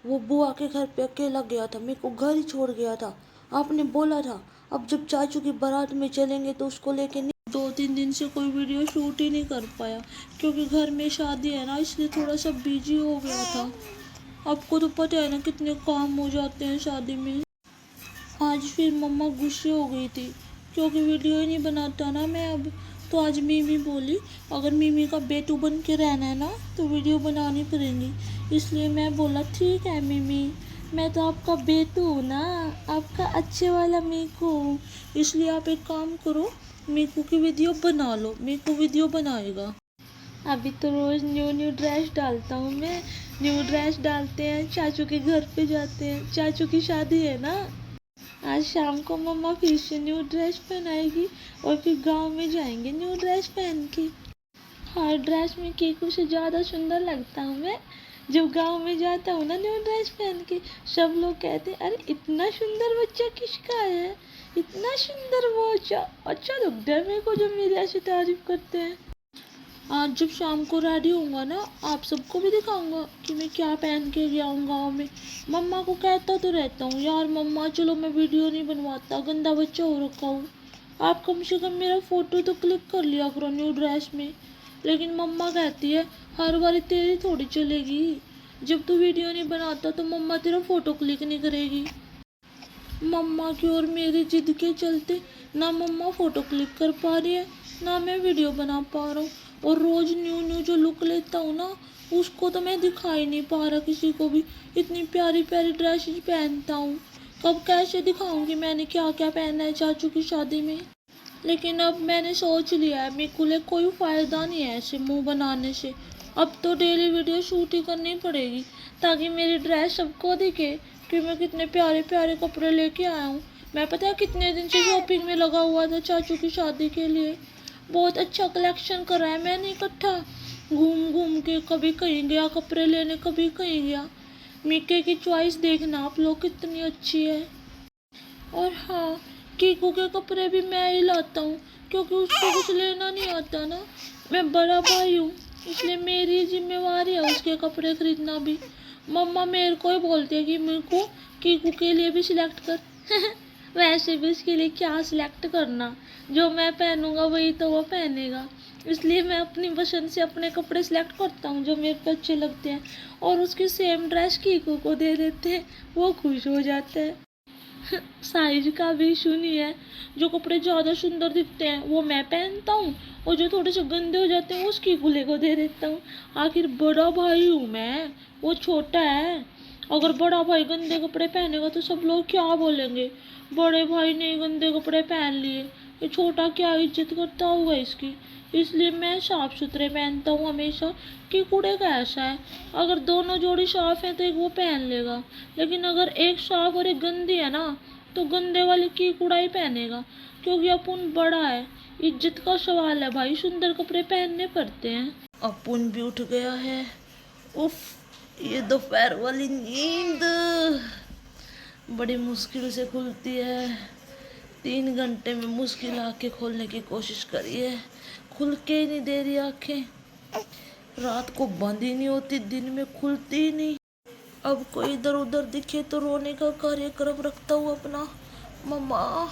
वो बुआ के घर पे अकेला गया था, मेरे को घर ही छोड़ गया था। आपने बोला था अब जब चाचू की बारात में चलेंगे तो उसको लेके नहीं। 2-3 दिन से कोई वीडियो शूट ही नहीं कर पाया क्योंकि घर में शादी है ना, इसलिए थोड़ा सा बिजी हो गया था। आपको तो पता है ना कितने काम हो जाते हैं शादी में। आज फिर मम्मा गुस्से हो गई थी क्योंकि वीडियो ही नहीं बनाता ना मैं अब। तो आज मीमी बोली अगर मीमी का बेटू बन के रहना है ना तो वीडियो बनानी पड़ेगी। इसलिए मैं बोला ठीक है मीमी, मैं तो आपका बेटू हूँ ना, आपका अच्छे वाला मीकू हूँ। इसलिए आप एक काम करो, मीकू की वीडियो बना लो, मीकू वीडियो बनाएगा। अभी तो रोज़ न्यू न्यू ड्रेस डालता हूँ मैं। न्यू ड्रेस डालते हैं, चाचू के घर पे जाते हैं, चाचू की शादी है ना। आज शाम को मम्मा फिर से न्यू ड्रेस पहनाएगी और फिर गांव में जाएंगे न्यू ड्रेस पहन के। हर ड्रेस में कीकू से ज़्यादा सुंदर लगता हूँ मैं जब गांव में जाता हूँ ना न्यू ड्रेस पहन के। सब लोग कहते हैं अरे इतना सुंदर बच्चा किसका है, इतना सुंदर वो अच्छा लगता है मेरे को जब मेरी ऐसी तारीफ करते हैं। आज जब शाम को रेडी होऊंगा ना आप सबको भी दिखाऊंगा कि मैं क्या पहन के गया हूँ गाँव में। मम्मा को कहता तो रहता हूँ यार मम्मा चलो मैं वीडियो नहीं बनवाता, गंदा बच्चा हो रखा हूँ, आप कम से कम मेरा फ़ोटो तो क्लिक कर लिया करो न्यू ड्रेस में। लेकिन मम्मा कहती है हर बार तेरी थोड़ी चलेगी, जब तू वीडियो नहीं बनाता तो मम्मा तेरा फ़ोटो क्लिक नहीं करेगी। मम्मा की और मेरी जिद के चलते ना मम्मा फ़ोटो क्लिक कर पा रही है ना मैं वीडियो बना पा रहा हूँ। और रोज़ न्यू न्यू जो लुक लेता हूँ ना उसको तो मैं दिखा ही नहीं पा रहा किसी को भी। इतनी प्यारी प्यारी ड्रेसेस पहनता हूँ, कब कैसे दिखाऊंगी मैंने क्या क्या पहना है चाचू की शादी में। लेकिन अब मैंने सोच लिया है मेरे को कोई फ़ायदा नहीं है ऐसे मुंह बनाने से। अब तो डेली वीडियो शूट ही करनी पड़ेगी ताकि मेरी ड्रेस सबको दिखे कि मैं कितने प्यारे प्यारे कपड़े लेके आया हूँ। मैं पता है कितने दिन से शॉपिंग में लगा हुआ था चाचू की शादी के लिए। बहुत अच्छा कलेक्शन करा है मैंने इकट्ठा, घूम घूम के कभी कहीं गया कपड़े लेने कभी कहीं गया। मिक्के की चॉइस देखना आप लोग कितनी अच्छी है। और हाँ, कीकू के कपड़े भी मैं ही लाता हूँ क्योंकि उसको कुछ लेना नहीं आता ना। मैं बड़ा भाई हूँ इसलिए मेरी जिम्मेवारी है उसके कपड़े खरीदना भी। मम्मा मेरे को ही बोलती है कि मेरे को कीकू के लिए भी सिलेक्ट कर। वैसे भी उसके लिए क्या सिलेक्ट करना, जो मैं पहनूंगा वही तो वो पहनेगा। इसलिए मैं अपनी पसंद से अपने कपड़े सिलेक्ट करता हूँ जो मेरे पे अच्छे लगते हैं और उसकी सेम ड्रेस कीकू को दे देते हैं, वो खुश हो जाता है। साइज का भी इशू नहीं है, जो कपड़े ज़्यादा सुंदर दिखते हैं वो मैं पहनता हूँ और जो थोड़े से गंदे हो जाते हैं उसकी गुले को दे देता हूँ। आखिर बड़ा भाई हूँ मैं, वो छोटा है। अगर बड़ा भाई गंदे कपड़े पहनेगा तो सब लोग क्या बोलेंगे, बड़े भाई ने गंदे कपड़े पहन लिए, ये छोटा क्या इज्जत करता होगा इसकी। इसलिए मैं साफ सुथरे पहनता हूँ हमेशा। कि कूड़े का ऐसा है अगर दोनों जोड़ी साफ है तो एक वो पहन लेगा, लेकिन अगर एक साफ और एक गंदी है ना तो गंदे वाली की कूड़ा ही पहनेगा क्योंकि अपुन बड़ा है। इज्जत का सवाल है भाई, सुंदर कपड़े पहनने पड़ते हैं। अपुन भी उठ गया है। उफ, ये दोपहर वाली नींद बड़ी मुश्किल से खुलती है। 3 घंटे में मुश्किल आंखें खोलने की कोशिश करी है, खुल के ही नहीं दे रही आंखें। रात को बंद ही नहीं होती, दिन में खुलती ही नहीं। अब कोई इधर उधर दिखे तो रोने का कार्यक्रम रखता हूँ अपना। मम्मा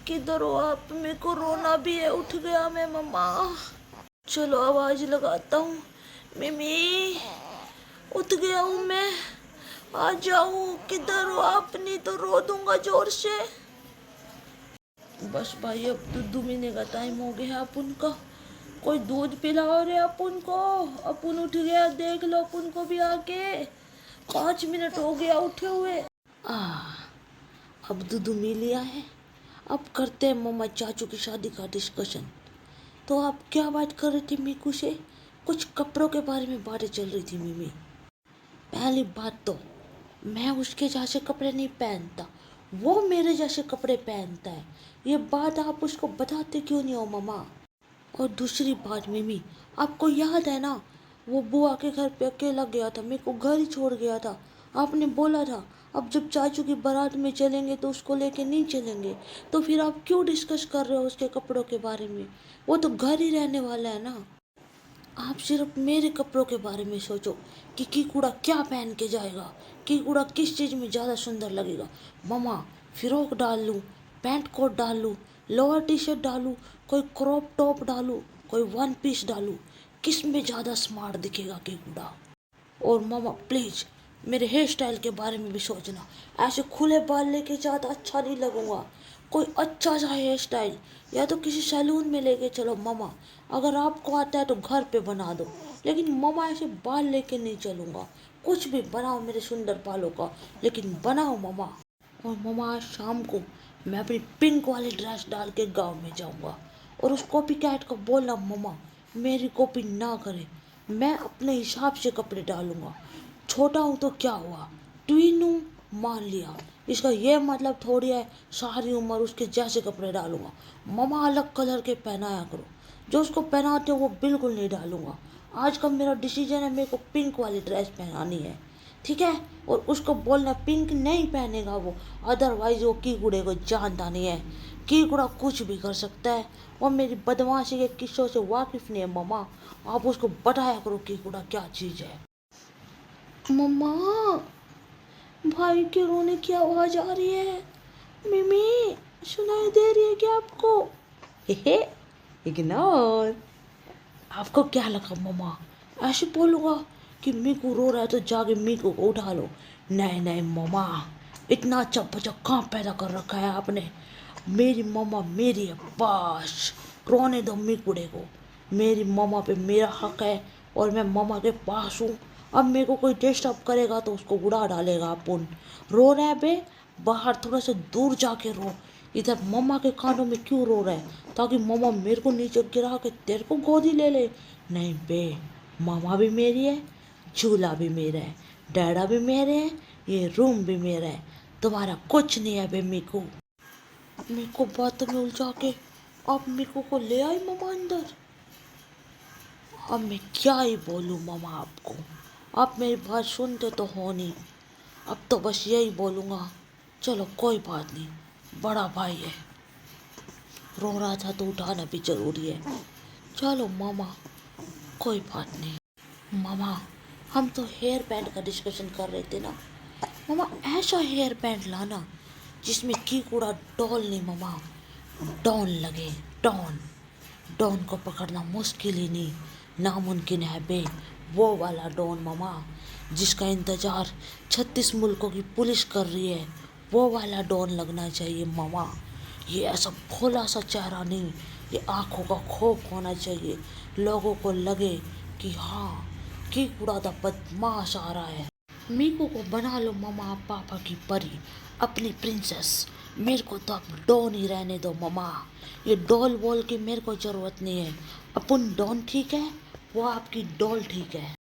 किधर हो आप, मेरे को रोना भी है, उठ गया मैं मम्मा। चलो आवाज लगाता हूँ, मिमी उठ गया हूँ मैं, आ जाओ, किधर हो आप, नहीं तो रो दूंगा जोर से। बस भाई अब तो दूध पीने का टाइम हो गया अपन का, कोई दूध पिलाओ रे अपन को। अपन उठ गया, देख लो अपन को भी आके, 5 मिनट हो गया उठे हुए। अब दूध मिल लिया है, अब करते हैं मम्मा चाचू की शादी का डिस्कशन। तो आप क्या बात कर रही थी मीकू से, कुछ कपड़ों के बारे में बातें चल रही थी मिमी। पहली बात तो मैं उसके जैसे कपड़े नहीं पहनता, वो मेरे जैसे कपड़े पहनता है, ये बात आप उसको बताते क्यों नहीं हो मम्मा। और दूसरी बात मिमी, आपको याद है ना वो बुआ के घर पे अकेला गया था, मेरे को घर ही छोड़ गया था। आपने बोला था अब जब चाचू की बारात में चलेंगे तो उसको लेके नहीं चलेंगे, तो फिर आप क्यों डिस्कस कर रहे हो उसके कपड़ों के बारे में, वो तो घर ही रहने वाला है ना। आप सिर्फ मेरे कपड़ों के बारे में सोचो कि कीकूड़ा क्या पहन के जाएगा, कीकूड़ा किस चीज़ में ज़्यादा सुंदर लगेगा। मम्मा, फ्रॉक डाल लूँ, पैंट कोट डाल लूँ, लोअर टी शर्ट डालूँ, कोई क्रॉप टॉप डालूँ, कोई वन पीस डालूँ, किस में ज़्यादा स्मार्ट दिखेगा कीकूड़ा। और मामा प्लीज़ मेरे हेयर स्टाइल के बारे में भी सोचना, ऐसे खुले बाल लेके ज़्यादा अच्छा नहीं लगूंगा। कोई अच्छा सा हेयर स्टाइल या तो किसी सैलून में लेके चलो मामा, अगर आपको आता है तो घर पे बना दो, लेकिन मामा ऐसे बाल लेके नहीं चलूंगा। कुछ भी बनाओ मेरे सुंदर बालों का, लेकिन बनाओ मामा। और मामा आज शाम को मैं अपनी पिंक वाली ड्रेस डाल के गाँव में जाऊंगा, और उस कॉपी कैट को बोलना मामा मेरी कॉपी ना करे, मैं अपने हिसाब से कपड़े डालूंगा। छोटा हूँ तो क्या हुआ, ट्वीन हूँ, मान लिया, इसका ये मतलब थोड़ी है सारी उम्र उसके जैसे कपड़े डालूंगा। ममा अलग कलर के पहनाया करो, जो उसको पहनाते हो वो बिल्कुल नहीं डालूंगा। आज का मेरा डिसीजन है, मेरे को पिंक वाली ड्रेस पहनानी है, ठीक है। और उसको बोलना पिंक नहीं पहनेगा वो, अदरवाइज वो कीकूड़े को जानता नहीं है। कीकूड़ा कुछ भी कर सकता है, और मेरी बदमाशी के किस्सों से वाकिफ नहीं है मम्मा। आप उसको बताया करो कीकूड़ा क्या चीज़ है। मम्मा, भाई के रोने की आवाज आ रही है। मिमी, सुनाई दे रही है क्या आपको? हे इग्नोर। आपको क्या लगा मम्मा, ऐसे बोलूँगा कि मीकू रो रहा है तो जाके मीकू को उठा लो? नहीं नहीं मम्मा, इतना अच्छा बच्चा कहाँ पैदा कर रखा है आपने। मेरी मम्मा मेरी है बस, रोने दो मीकूड़े को। मेरी मम्मा पे मेरा हक है, और मैं मम्मा के पास हूँ। अब मेरे को कोई डिस्टर्ब करेगा तो उसको उड़ा डालेगा अपन। रो रहा है बे, बाहर थोड़ा सा दूर जाके रो, इधर मम्मा के कानों में क्यों रो रहा है, ताकि मम्मा मेरे को नीचे गिरा के तेरे को गोदी ले ले। नहीं बे, मामा भी मेरी है, झूला भी मेरा है, डैडा भी मेरे हैं, ये रूम भी मेरा है, तुम्हारा कुछ नहीं है बे मीकू। मेरे को बातों में उलझा के अब मीकू को ले आई मामा अंदर। अब मैं क्या ही बोलूँ मामा आपको, आप मेरी बात सुनते तो हो नहीं। अब तो बस यही बोलूँगा, चलो कोई बात नहीं, बड़ा भाई है, रो रहा था तो उठाना भी जरूरी है। चलो मामा, कोई बात नहीं। मामा, हम तो हेयर बैंड का डिस्कशन कर रहे थे ना मामा, ऐसा हेयर बैंड लाना जिसमें कीकूड़ा डॉल नहीं मामा, डॉन लगे, डॉन। डॉन को पकड़ना मुश्किल ही नहीं, नामुमकिन है बे। वो वाला डॉन मामा, जिसका इंतजार 36 मुल्कों की पुलिस कर रही है, वो वाला डॉन लगना चाहिए मामा। ये ऐसा भोला सा चेहरा नहीं, ये आंखों का खौफ होना चाहिए, लोगों को लगे कि हाँ कीकूड़ा दा बदमाश आ रहा है। मीकू को बना लो मम्मा पापा की परी, अपनी प्रिंसेस। मेरे को तो अब डॉन ही रहने दो मम्मा, ये डॉल वॉल की मेरे को ज़रूरत नहीं है। अपन डॉन ठीक है, वो आपकी डॉल ठीक है।